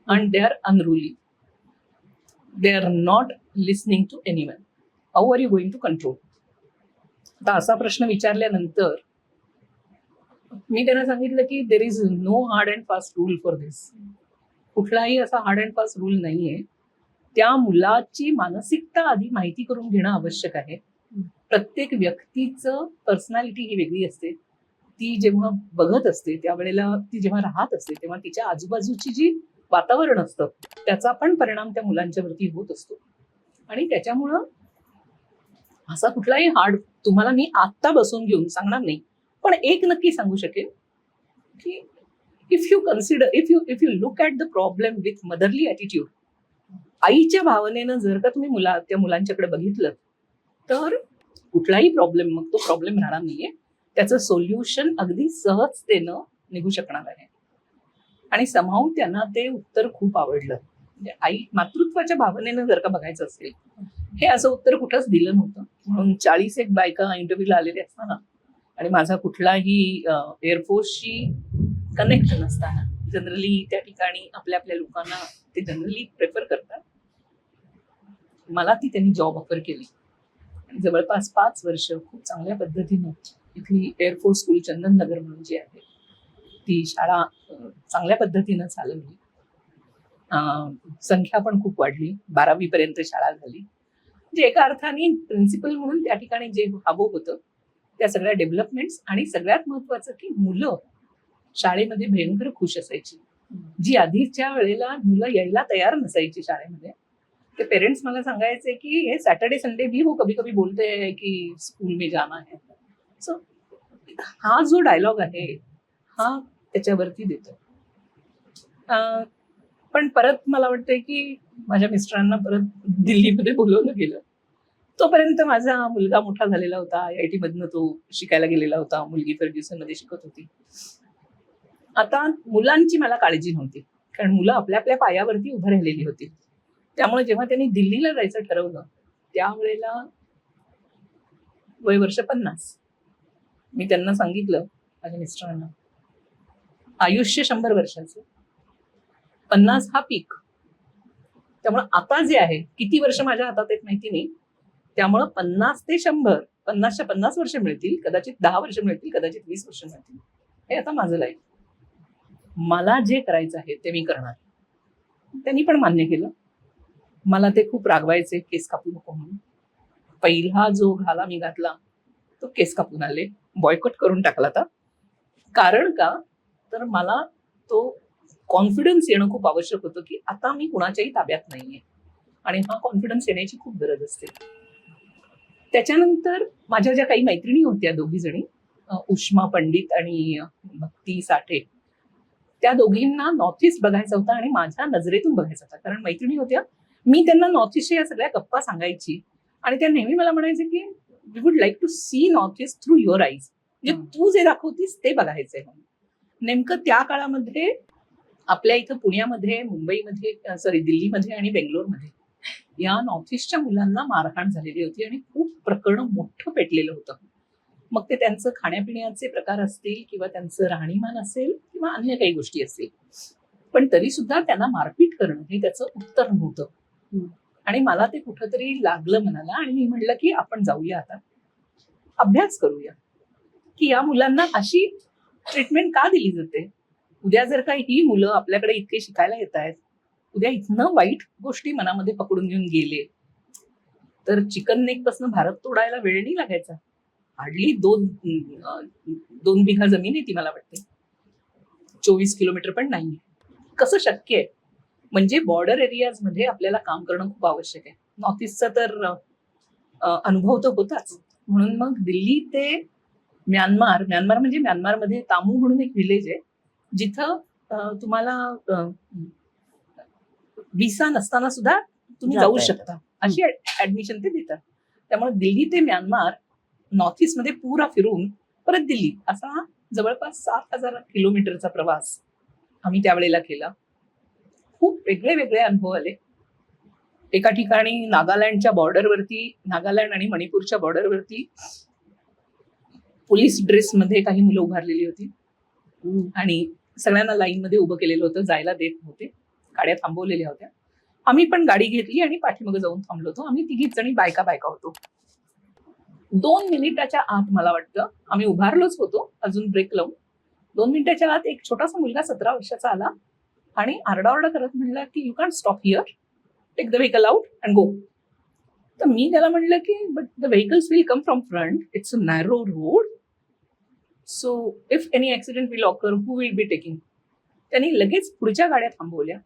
and they are unruly, they are not listening to anyone, how are you going to control. आता असा प्रश्न विचारल्यानंतर मी त्यांना सांगितलं की there is no hard and fast rule for this. कुठलाही असा हार्ड अँड फास्ट रूल नाहीये. त्या मुलाची मानसिकता आधी माहिती करून घेणं आवश्यक आहे. प्रत्येक व्यक्तीचं पर्सनॅलिटी ही वेगळी असते. ती जेव्हा बघत असते त्यावेळेला, ती जेव्हा राहत असते तेव्हा तिच्या आजूबाजूची जी वातावरण असतं त्याचा पण परिणाम त्या मुलांच्यावरती होत असतो. आणि त्याच्यामुळं असा कुठलाही हार्ड तुम्हाला मी आत्ता बसून घेऊन सांगणार नाही, पण एक नक्की सांगू शकेल की if you look at the problem with motherly attitude, आईच्या भावनेनं जर का तुम्ही त्या मुलांच्याकडे बघितलं तर कुठलाही प्रॉब्लेम, मग तो प्रॉब्लेम राहणार नाहीये. त्याचं सोल्युशन अगदी सहजतेनं निघू शकणार आहे. आणि समाव त्यांना ते उत्तर खूप आवडलं. म्हणजे आई मातृत्वाच्या भावनेनं जर का बघायचं असेल, हे असं उत्तर कुठंच दिलं नव्हतं. म्हणून 40 एक बायका इंटरव्ह्यूला आलेल्या असताना आणि माझा कुठलाही एअरफोर्सशी कनेक्ट नसताना, जनरली त्या ठिकाणी आपल्या लोकांना ते जनरली प्रेफर करतात, मला ती त्यांनी जॉब ऑफर केली. आणि जवळपास 5 वर्ष खूप चांगल्या पद्धतीनं इथली एअरफोर्स स्कूल चंदननगर म्हणून जी आहे ती शाळा चांगल्या पद्धतीनं चालवली. संख्या पण खूप वाढली, 12वी पर्यंत शाळा झाली. म्हणजे एका अर्थाने प्रिन्सिपल म्हणून त्या ठिकाणी जे हवं होतं त्या सगळ्या डेव्हलपमेंट्स. आणि सगळ्यात महत्वाचं की मुलं शाळेमध्ये भयंकर खुश असायची. जी आधीच्या वेळेला मुलं यायला तयार नसायची शाळेमध्ये. ते पेरेंट्स मला सांगायचे की हे सॅटर्डे संडे भी वो कभी कभी बोलते हैं की स्कूल में जाना है. सो हा जो डायलॉग आहे हा त्याच्यावरती देतो. पण परत मला वाटतंय की माझ्या मिस्टरांना परत दिल्लीमध्ये बोलवलं गेलं. तोपर्यंत माझा मुलगा मोठा झालेला होता, IIT मधनं तो शिकायला गेलेला होता, मुलगी फर्ग्युसन मध्ये शिकत होती. आता मुलांची मला काळजी नव्हती, कारण मुलं आपल्या पायावरती उभं राहिलेली होती. त्यामुळे जेव्हा त्यांनी दिल्लीला जायचं ठरवलं त्यावेळेला वय वर्ष 50. मी त्यांना सांगितलं, माझ्या मिस्टरांना, आयुष्य 100 वर्षाचं, 50 हा पीक. त्यामुळे आता जे आहे, किती वर्ष माझ्या हातात आहेत माहिती नाही, त्यामुळं 50 ते 100, 50च्या 50 वर्ष मिळतील, कदाचित 10 वर्ष मिळतील, कदाचित 20 वर्ष मिळतील. हे आता माझं लाईफ. मला जे करायचं आहे ते मी करणार. त्यांनी पण मान्य केलं. मला ते खूप रागवायचे, केस कापू नको म्हणून. पहिला जो घाला मी घातला तो केस कापून आले, बॉयकॉट करून टाकला होता. कारण का तर मला तो कॉन्फिडन्स येणं खूप आवश्यक होतं की आता मी कुणाच्याही ताब्यात नाहीये, आणि हा कॉन्फिडन्स येण्याची खूप गरज असते. त्याच्यानंतर माझ्या ज्या काही मैत्रिणी होत्या, 2 जणी, उष्मा पंडित आणि भक्ती साठे, त्या दोघींना नॉर्थ ईस्ट बघायचा होता आणि माझ्या नजरेतून बघायचा होता. कारण मैत्रिणी होत्या, मी त्यांना नॉर्थ ईस्टच्या या सगळ्या गप्पा सांगायची आणि त्या नेहमी मला म्हणायचे की we would like to see north east through your eyes. म्हणजे तू जे दाखवतीस ते बघायचंय. नेमकं त्या काळामध्ये आपल्या इथं पुण्यामध्ये, मुंबईमध्ये, दिल्लीमध्ये आणि बेंगलोरमध्ये या नॉर्थ ईस्टच्या मुलांना मारहाण झालेली होती आणि खूप प्रकरण मोठं पेटलेलं होतं. मग ते त्यांचं खाण्यापिण्याचे प्रकार असतील किंवा त्यांचं राहणीमान असेल किंवा अन्य काही गोष्टी असतील. पण तरी सुद्धा त्यांना मारपीट करणं हे त्याचं उत्तर नव्हतं. हम्म. आणि मला ते कुठंतरी लागलं मनाला आणि मी म्हणलं की आपण जाऊया आता अभ्यास करूया की या मुलांना अशी ट्रीटमेंट का दिली जाते. उद्या जर का ही मुलं आपल्याकडे इतके शिकायला येत आहेत, उद्या इथनं वाईट गोष्टी मनामध्ये पकडून घेऊन गेले तर चिकन नेक पासून भारत तोडायला वेळ नाही लागायचा. हार्डली 2 बिघा जमीन आहे ती, मला वाटते 24 किलोमीटर पण नाही. कसं शक्य आहे. म्हणजे बॉर्डर एरियाज मध्ये आपल्याला काम करणं खूप आवश्यक आहे. नॉर्थ ईस्टचा तर अनुभव तर होताच. म्हणून मग दिल्ली ते म्यानमार म्हणजे म्यानमारमध्ये तामू म्हणून एक विलेज आहे जिथं तुम्हाला विसा नसताना सुद्धा तुम्ही जाता जाऊ येतं. शकता अशी ऍडमिशन ते देतात. त्यामुळे दिल्ली ते म्यानमार नॉर्थ ईस्ट मध्ये पुरा फिरून परत दिल्ली असा जवळपास 7,000 किलोमीटरचा प्रवास आम्ही त्यावेळेला केला. खूप वेगळे वेगळे अनुभव आले. एका ठिकाणी नागालँड आणि मणिपूरच्या बॉर्डरवरती पोलीस ड्रेसमध्ये काही मुलं उभारलेली होती आणि सगळ्यांना लाईन मध्ये उभं केलेलं होतं, जायला देत नव्हते, गाड्या थांबवलेल्या होत्या. आम्ही पण गाडी घेतली आणि पाठीमागे जाऊन थांबलो होतो. आम्ही तिघीच जणी बायका होतो. 2 मिनिटाच्या आत मला वाटतं आम्ही उभारलोच होतो अजून ब्रेक लावून. 2 मिनिटाच्या आत एक छोटासा मुलगा 17 वर्षाचा आला आणि आरडाओरडा करत म्हणला की you can't stop here, take the vehicle out and go. तर मी त्याला म्हणलं की but the vehicles will come from front, it's a narrow road, so if any accident will occur who will be taking. त्यांनी लगेच पुढच्या गाड्या थांबवल्या,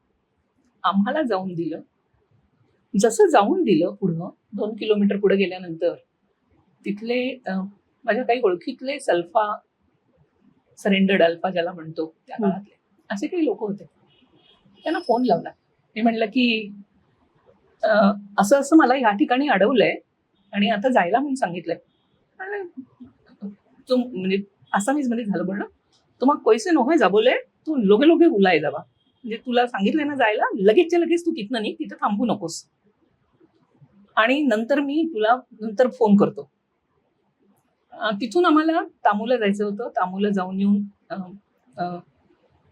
आम्हाला जाऊन दिलं. जसं जाऊन दिलं पुढं 2 किलोमीटर पुढे गेल्यानंतर तिथले माझ्या काही ओळखीतले सरेंडर्ड अल्फा ज्याला म्हणतो त्या काळातले असे काही लोक होते. त्यांना फोन लावला. मी म्हणलं की असं असं मला या ठिकाणी अडवलंय आणि आता जायला म्हणून सांगितलंय. म्हणजे आसामीज मध्ये झालं बोलणं. तुम्हाला पैसे नव्हे जा बोले, तू लोगे लोगे उलाय जावा. म्हणजे तुला सांगितलंय ना जायला, लगेचच्या लगेच तू तिथनं निघ, तिथं थांबू नकोस आणि नंतर मी तुला फोन करतो. तिथून आम्हाला तामूला जायचं होतं. तामूला जाऊन येऊन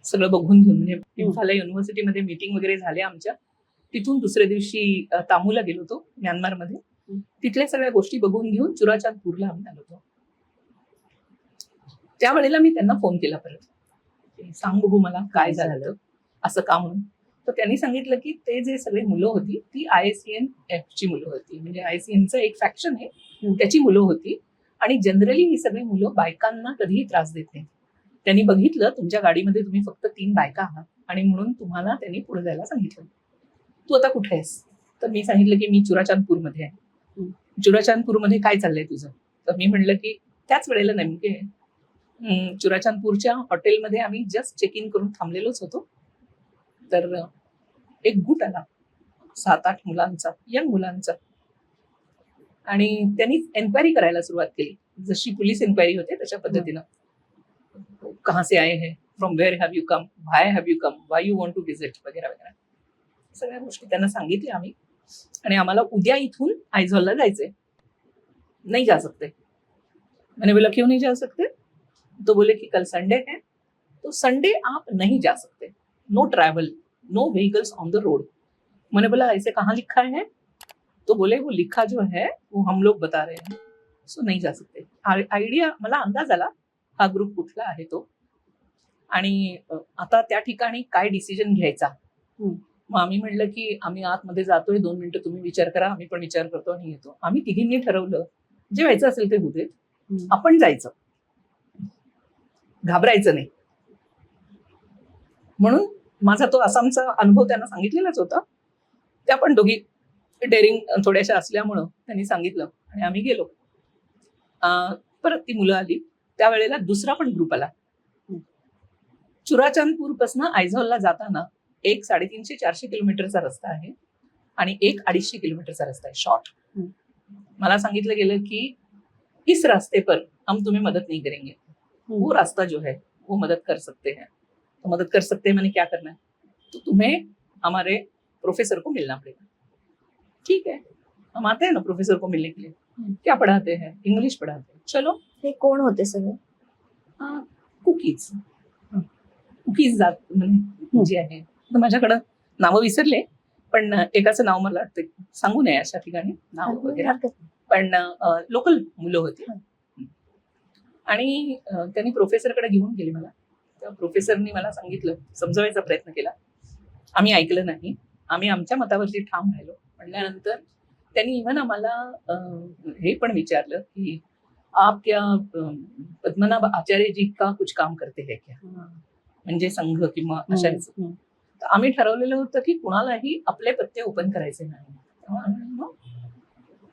सगळं बघून घेऊन म्हणजे इम्फाला युनिव्हर्सिटीमध्ये मीटिंग वगैरे झाल्या आमच्या. तिथून दुसऱ्या दिवशी तामूला गेलो होतो म्यानमारमध्ये. तिथल्या सगळ्या गोष्टी बघून घेऊन चुराचांदपूरला आम्ही आलो होतो. त्यावेळेला मी त्यांना फोन केला परत, सांग बघू मला काय झालं असं का म्हणून. तर त्यांनी सांगितलं की ते जे सगळे मुलं होती ती ISCNF ची मुलं होती. म्हणजे ISCNचं एक फॅक्शन आहे, त्याची मुलं होती. आणि जनरली ही सगळी मुलं बायकांना कधीही त्रास देत नाही. त्यांनी बघितलं तुमच्या गाडीमध्ये तुम्ही फक्त 3 बायका आहात आणि म्हणून तुम्हाला त्यांनी पुढे जायला सांगितलं. तू आता कुठे आहेस? तर मी सांगितलं की मी चुराचांदपूरमध्ये आहे. चुराचांदपूरमध्ये काय चाललंय तुझं? तर मी म्हणलं की त्याच वेळेला नेमके चुराचांदपूरच्या हॉटेलमध्ये आम्ही जस्ट चेक इन करून थांबलेलोच होतो. तर एक गुट आला 7-8 मुलांचा, यंग मुलांचा, आणि त्यांनी एन्क्वायरी करायला सुरुवात केली. जशी पोलीस एन्क्वायरी होते तशा पद्धतीनं. कहाँ से आए हैं, from where have you come, why have you come, why you want to visit वगैरे वगैरे सगळ्या गोष्टी त्यांना सांगितल्या आम्ही. आणि आम्हाला उद्या इथून आयझॉलला जायचंय. नहीं जा सकते. मैंने बोला क्यों नहीं जा सकते? तो बोले कि कल संडे है, तो संडे आप नहीं जा सकते, no travel, no vehicles on the road. मैंने बोला ऐसे कहाँ लिखा है? तो बोले वो लिखा जो है वो हम लोग बता रहे हैं, सो नहीं जा सकते. आयडिया मला अंदाज आला हा ग्रुप कुठला आहे तो. आणि आता त्या ठिकाणी काय डिसिजन घ्यायचा. मग आम्ही म्हणलं की आम्ही आतमध्ये जातोय, 2 मिनिटं तुम्ही विचार करा, आम्ही पण विचार करतो आणि येतो. आम्ही तिघींनी ठरवलं जे व्हायचं असेल ते होऊ देत, आपण जायचं, घाबरायचं नाही. म्हणून माझा तो आसामचा अनुभव त्यांना सांगितलेलाच होता. त्या पण दोघी डेअरिंग थोड्याशा असल्यामुळं त्यांनी सांगितलं आणि आम्ही गेलो. परत ती मुलं आली. त्यावेळेला दुसरा पण ग्रुप आला. चुराचांदपूर पासून आयझॉलला जाताना एक 350-400 किलोमीटरचा रस्ता आहे आणि एक 250 किलोमीटरचा रस्ता आहे शॉर्ट. मला सांगितलं गेलं की इस रास्ते पर हम तुम्हें मदद नहीं करेंगे, वो रास्ता जो है वो मदद कर सकते हैं. तो मदद कर सकते हैं मैंने क्या करना है, तो तुम्हें हमारे प्रोफेसर को मिलना पड़ेगा. ठीक है, हम आते हैं ना प्रोफेसर को मिलने के लिए. क्या पढ़ाते हैं? इंग्लिश पढ़ाते हैं. चलो. हे कोण होते सगळे? कुकीज. कुकीज जात म्हणजे जी आहे तर माझ्याकडं नावं विसरले, पण एकाचं नाव मला वाटतं सांगू नये अशा ठिकाणी नाव वगैरे, हरकत नाही. पण लोकल मुलं होती. आणि त्यांनी प्रोफेसरकडे घेऊन गेले मला. त्या प्रोफेसरनी मला सांगितलं, समजवायचा प्रयत्न केला. आम्ही ऐकलं नाही. आम्ही आमच्या मतावरती ठाम राहिलो. म्हणल्यानंतर त्यांनी इव्हन आम्हाला हे पण विचारलं की आप क्या पद्मनाभ आचार्य जी का कुछ काम करते है क्या, म्हणजे संघ किंवा अशा ह्याचं. तर आम्ही ठरवलेलं होतं की कुणालाही आपले पत्ते ओपन करायचे नाही. तेव्हा आम्ही म्हणलो,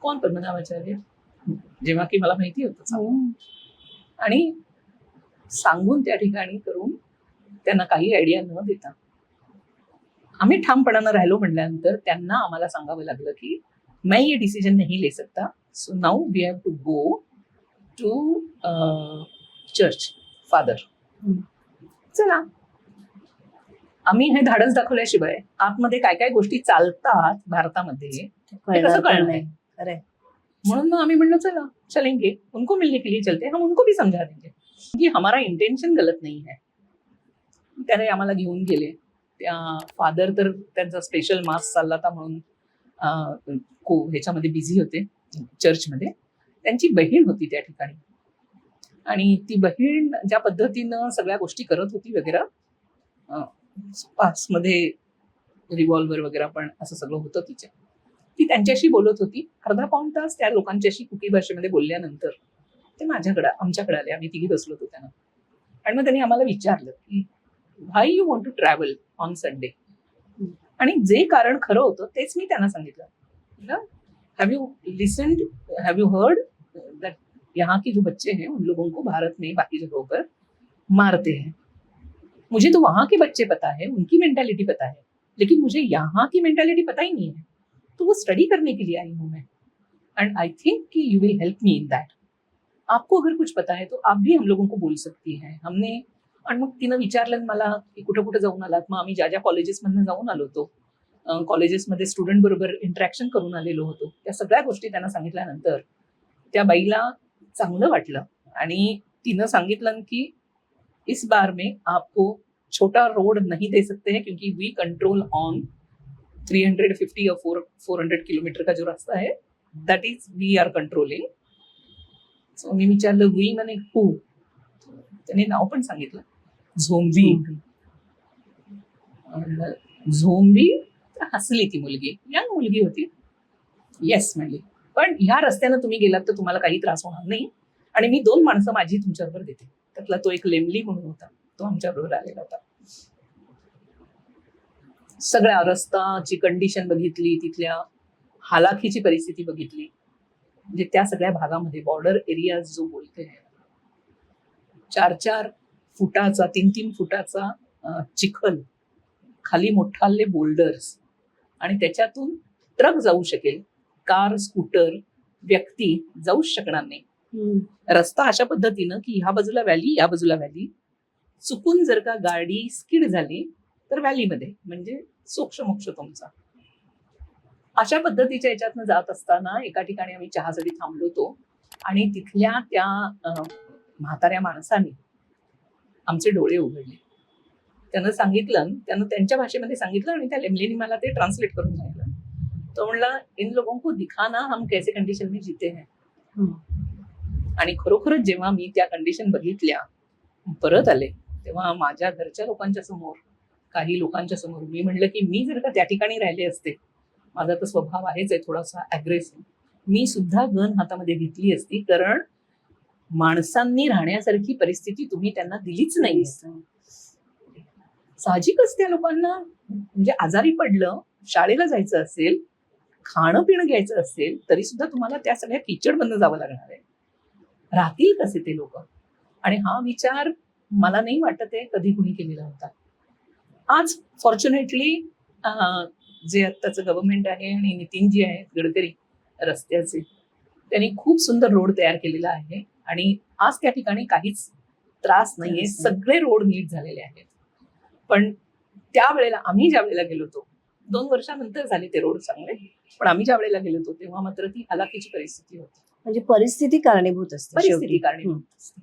कोण पद्मनाभ आचार्य, जेव्हा की मला माहिती होतं. आणि सांगून त्या ठिकाणी करून त्यांना काही आयडिया न देता आम्ही ठामपणानं राहिलो. म्हणल्यानंतर त्यांना आम्हाला सांगावं लागलं की मैं ये डिसिजन नहीं ले सकता, so now we have to go to church father. चला, आम्ही हे धाडस दाखवल्याशिवाय आतमध्ये काय काय गोष्टी चालतात भारतामध्ये हे कसं कळणार नाही. खरंय. म्हणून मग आम्ही म्हणलो चला चलेंगे, उनको मिलने के लिए चलते, हम उनको भी समझा देंगे की हमारा इंटेंशन गलत नहीं है. त्याने आम्हाला घेऊन गेले. त्या फादर तर त्यांचा स्पेशल मास चालला होता म्हणून ह्याच्यामध्ये बिझी होते चर्चमध्ये. त्यांची बहीण होती त्या ठिकाणी आणि ती बहीण ज्या पद्धतीनं सगळ्या गोष्टी करत होती वगैरे, पासमध्ये रिव्हॉल्वर वगैरे पण असं सगळं होतं तिच्या. ती त्यांच्याशी बोलत होती. अर्धा पाऊण तास त्या लोकांच्याशी कुकी भाषेमध्ये बोलल्यानंतर ते आमच्याकडे आले. आम्ही तिघी बसलो होतो त्यांना. आणि मग त्यांनी आम्हाला विचारलं की why you want to travel on Sunday. आणि जे कारण खरं होतं तेच मी त्यांना सांगितलं. Have you listened, have you heard that यहाँ के जो बच्चे हैं उन लोगों को भारत में बाकी जगहों पर मारते हैं. मुझे तो वहाँ के बच्चे पता है, उनकी मेंटालिटी पता है, लेकिन मुझे यहाँ की मेंटालिटी पता ही नहीं है. तो वो स्टडी करने के लिए आई हूँ मैं, एंड आई थिंक कि you will help me in that. आपको अगर कुछ पता है तो आप भी हम लोगों को बोल सकती हैं. हमने आणि मग तिनं विचारलं मला की कुठं कुठं जाऊन आलात. मग आम्ही ज्या कॉलेजेसमधनं जाऊन आलो होतो, कॉलेजेसमध्ये स्टुडंट बरोबर इंटरॅक्शन करून आलेलो होतो, त्या सगळ्या गोष्टी त्यांना सांगितल्यानंतर त्या बाईला चांगलं वाटलं. आणि तिनं सांगितलं की इस बार में आपको छोटा रोड नहीं दे सकते हैं क्योंकि वी कंट्रोल ऑन 350 और 400 किलोमीटर का जो रास्ता है that is we are controlling. So मी विचारलं वी म्हणे हू. त्याने नाव पण सांगितलं, झोंबी. झोंबी. हसली ती मुलगी, यंग मुलगी होती. येस म्हणली, पण ह्या रस्त्यानं तुम्ही गेलात तर तुम्हाला काही त्रास होणार नाही आणि मी 2 माणसं माझी तुमच्याबरोबर देते. त्यातला तो एक लेमली म्हणून होता, तो आमच्याबरोबर आलेला होता. सगळ्या रस्ताची कंडिशन बघितली, तिथल्या हालाखीची परिस्थिती बघितली. म्हणजे त्या सगळ्या भागामध्ये बॉर्डर एरिया जो बोलते 4-4 फुटाचा 3-3 फुटाचा चिखल, खाली मोठाले बोल्डर्स आणि त्याच्यातून ट्रक जाऊ शकेल, कार स्कूटर व्यक्ती जाऊच शकणार नाही. रस्ता अशा पद्धतीनं की ह्या बाजूला व्हॅली, या बाजूला व्हॅली. चुकून जर का गाडी स्किड झाली तर व्हॅलीमध्ये, म्हणजे सोक्षमोक्ष तुमचा. अशा पद्धतीच्या याच्यातनं जात असताना एका ठिकाणी आम्ही चहासाठी थांबलो होतो आणि तिथल्या त्या म्हाताऱ्या माणसाने आमचे डोळे उघडले. त्यानं सांगितलं, त्यानं त्यांच्या भाषेमध्ये सांगितलं आणि त्या लेमलीने मला ते ट्रान्सलेट करून सांगितलं. तो म्हणला, इन लोगों को दिखाना हम कैसे कंडिशन में जीते हैं. आणि खरोखरच जेव्हा मी त्या कंडिशन बघितल्या, परत आले, तेव्हा माझ्या घरच्या लोकांच्या समोर, काही लोकांच्या समोर मी म्हणलं की मी जर का त्या ठिकाणी राहिले असते, माझा तर स्वभाव आहेच आहे थोडासा अग्रेसिव्ह, मी सुद्धा गन हातामध्ये घेतली असती. कारण माणसांनी राहण्यासारखी परिस्थिती तुम्ही त्यांना दिलीच नाही. साहजिकच त्या लोकांना म्हणजे आजारी पडलं, शाळेला जायचं असेल, खाणं पिणं घ्यायचं असेल, तरी सुद्धा तुम्हाला त्या सगळ्या किचडमधनं जावं लागणार आहे. राहतील कसे ते लोक. आणि हा विचार मला नाही वाटत आहे कधी कुणी केलेला होता. आज फॉर्च्युनेटली जे आत्ताचं गव्हर्नमेंट आहे आणि नितीनजी आहेत गडकरी रस्त्याचे, त्यांनी खूप सुंदर रोड तयार केलेला आहे आणि आज त्या ठिकाणी काहीच त्रास नाहीये. सगळे रोड नीट झालेले आहेत. पण त्यावेळेला आम्ही ज्या वेळेला गेलो होतो, 2 वर्षानंतर झाले ते रोड चांगले, पण आम्ही ज्या वेळेला गेलो होतो तेव्हा मात्र ती हलाखीची परिस्थिती होती. म्हणजे परिस्थिती कारणीभूत असते. परिस्थिती कारणीभूत असते.